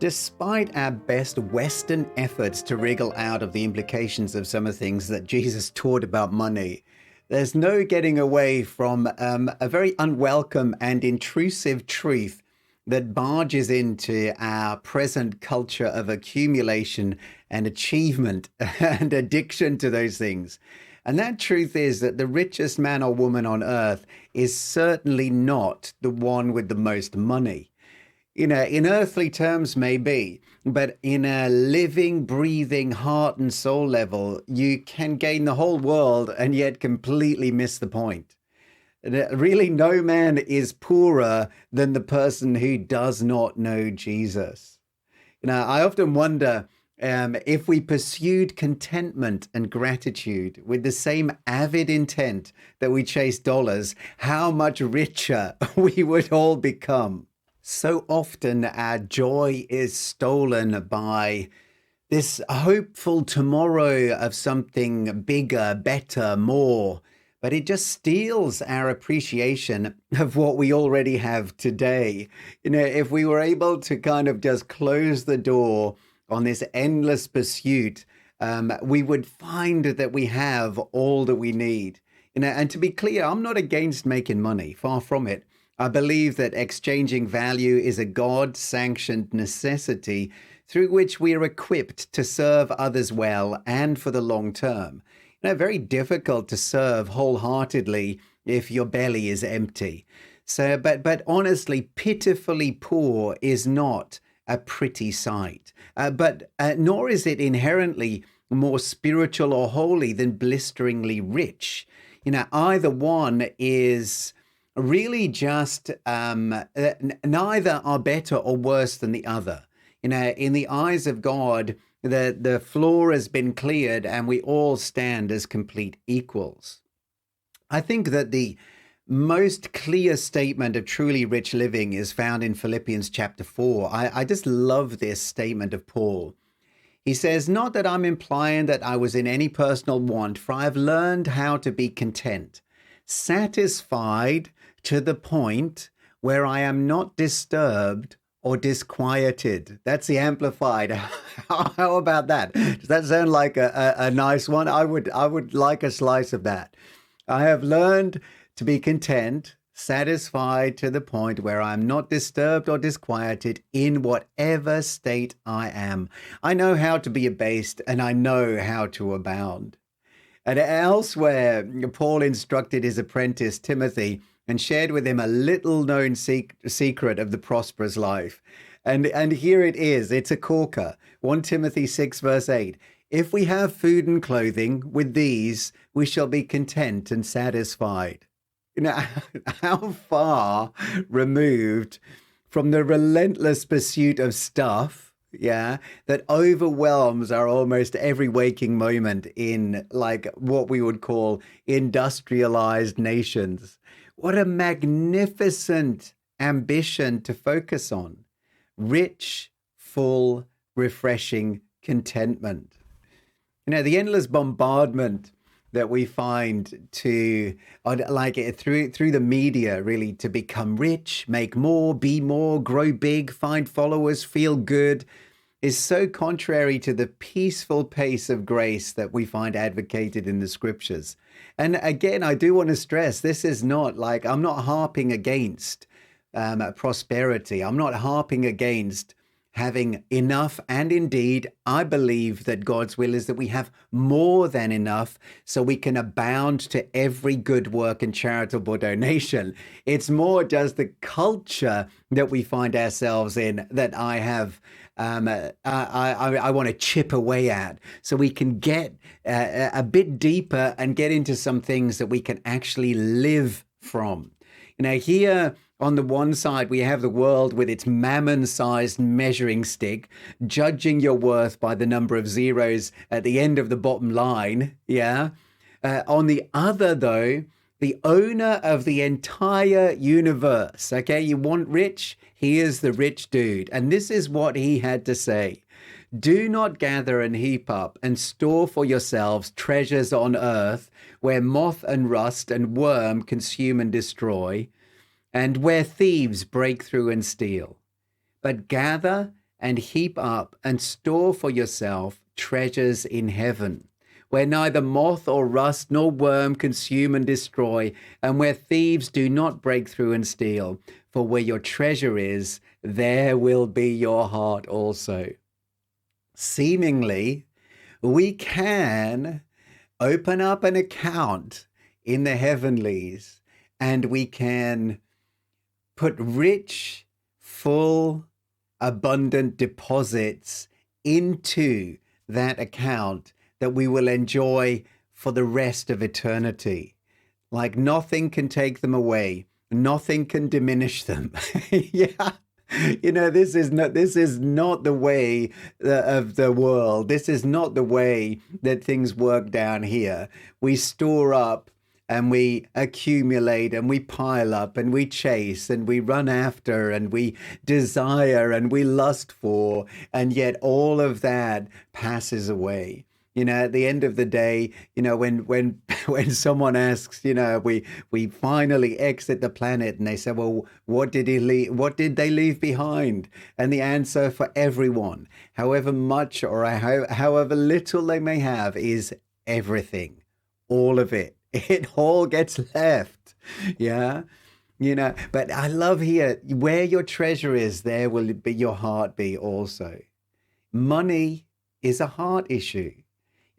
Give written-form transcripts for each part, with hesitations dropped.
Despite our best Western efforts to wriggle out of the implications of some of the things that Jesus taught about money, there's no getting away from a very unwelcome and intrusive truth that barges into our present culture of accumulation and achievement and addiction to those things. And that truth is that the richest man or woman on earth is certainly not the one with the most money. You know, in earthly terms, maybe, but in a living, breathing heart and soul level, you can gain the whole world and yet completely miss the point. Really, no man is poorer than the person who does not know Jesus. You know, I often wonder if we pursued contentment and gratitude with the same avid intent that we chase dollars, how much richer we would all become. So often our joy is stolen by this hopeful tomorrow of something bigger, better, more, but it just steals our appreciation of what we already have today. You know, if we were able to kind of just close the door on this endless pursuit, we would find that we have all that we need. You know, and to be clear, I'm not against making money, far from it. I believe that exchanging value is a God-sanctioned necessity through which we are equipped to serve others well and for the long term. You know, very difficult to serve wholeheartedly if your belly is empty. So, but honestly, pitifully poor is not a pretty sight, but nor is it inherently more spiritual or holy than blisteringly rich. You know, either one is really just neither are better or worse than the other. You know, in the eyes of God, the floor has been cleared and we all stand as complete equals. I think that the most clear statement of truly rich living is found in Philippians chapter 4. I just love this statement of Paul. He says, "Not that I'm implying that I was in any personal want, for I have learned how to be content, satisfied to the point where I am not disturbed or disquieted." That's the Amplified. How about that? Does that sound like a nice one? I would like a slice of that. I have learned to be content, satisfied to the point where I am not disturbed or disquieted in whatever state I am. I know how to be abased and I know how to abound. And elsewhere, Paul instructed his apprentice Timothy and shared with him a little-known secret of the prosperous life. And here it is. It's a corker. 1 Timothy 6, verse 8. "If we have food and clothing, with these we shall be content and satisfied." You know, how far removed from the relentless pursuit of stuff, that overwhelms our almost every waking moment in like what we would call industrialized nations. What a magnificent ambition to focus on. Rich, full, refreshing contentment. You know, the endless bombardment that we find to, like through the media, really, to become rich, make more, be more, grow big, find followers, feel good, is so contrary to the peaceful pace of grace that we find advocated in the scriptures. And again, I do want to stress, this is not like, I'm not harping against prosperity. I'm not harping against having enough. And indeed, I believe that God's will is that we have more than enough so we can abound to every good work and charitable donation. It's more just the culture that we find ourselves in that I have I want to chip away at so we can get a bit deeper and get into some things that we can actually live from. You know, here on the one side, we have the world with its mammon-sized measuring stick, judging your worth by the number of zeros at the end of the bottom line. On the other, though, the owner of the entire universe. Okay, you want rich? He is the rich dude. And this is what he had to say. "Do not gather and heap up and store for yourselves treasures on earth where moth and rust and worm consume and destroy, and where thieves break through and steal. But gather and heap up and store for yourself treasures in heaven, where neither moth or rust nor worm consume and destroy, and where thieves do not break through and steal. For where your treasure is, there will be your heart also. Seemingly, we can open up an account in the heavenlies, and we can put rich, full, abundant deposits into that account that we will enjoy for the rest of eternity. Like nothing can take them away. Nothing can diminish them. Yeah. This is not the way of the world. This is not the way that things work down here. We store up and we accumulate and we pile up and we chase and we run after and we desire and we lust for, and yet all of that passes away. At the end of the day, when someone asks, we finally exit the planet, and they say, well, what did they leave behind? And the answer for everyone, however much or however little they may have, is everything, all of it. It all gets left. Yeah. But I love here, where your treasure is, there will be your heart be also. Money is a heart issue.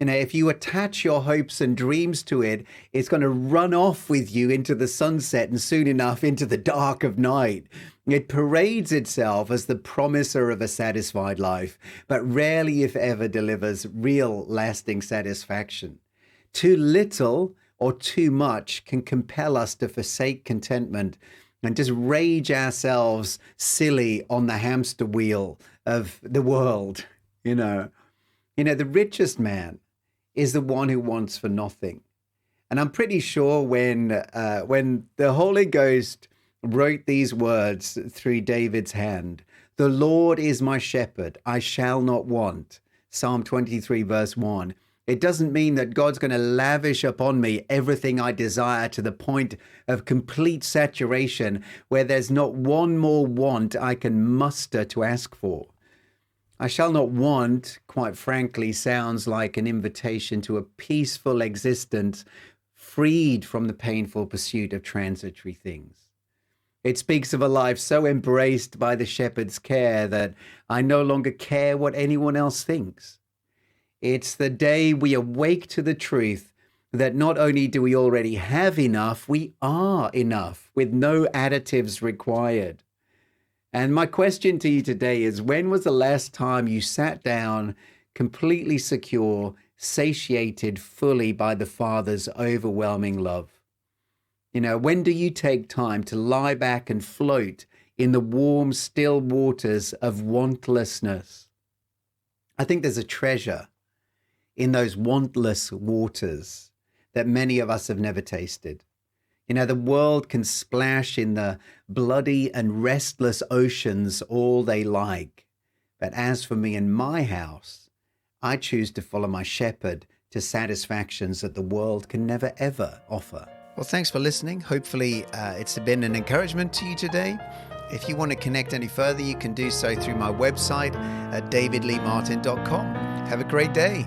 If you attach your hopes and dreams to it, it's going to run off with you into the sunset and soon enough into the dark of night. It parades itself as the promiser of a satisfied life, but rarely, if ever, delivers real lasting satisfaction. Too little or too much can compel us to forsake contentment and just rage ourselves silly on the hamster wheel of the world. The richest man is the one who wants for nothing. And I'm pretty sure when the Holy Ghost wrote these words through David's hand, "The Lord is my shepherd, I shall not want," Psalm 23, verse 1, it doesn't mean that God's going to lavish upon me everything I desire to the point of complete saturation where there's not one more want I can muster to ask for. I shall not want, quite frankly, sounds like an invitation to a peaceful existence freed from the painful pursuit of transitory things. It speaks of a life so embraced by the shepherd's care that I no longer care what anyone else thinks. It's the day we awake to the truth that not only do we already have enough, we are enough with no additives required. And my question to you today is, when was the last time you sat down completely secure, satiated fully by the Father's overwhelming love? When do you take time to lie back and float in the warm, still waters of wantlessness? I think there's a treasure in those wantless waters that many of us have never tasted. The world can splash in the bloody and restless oceans all they like. But as for me and my house, I choose to follow my shepherd to satisfactions that the world can never, ever offer. Well, thanks for listening. Hopefully, it's been an encouragement to you today. If you want to connect any further, you can do so through my website at davidleemartin.com. Have a great day.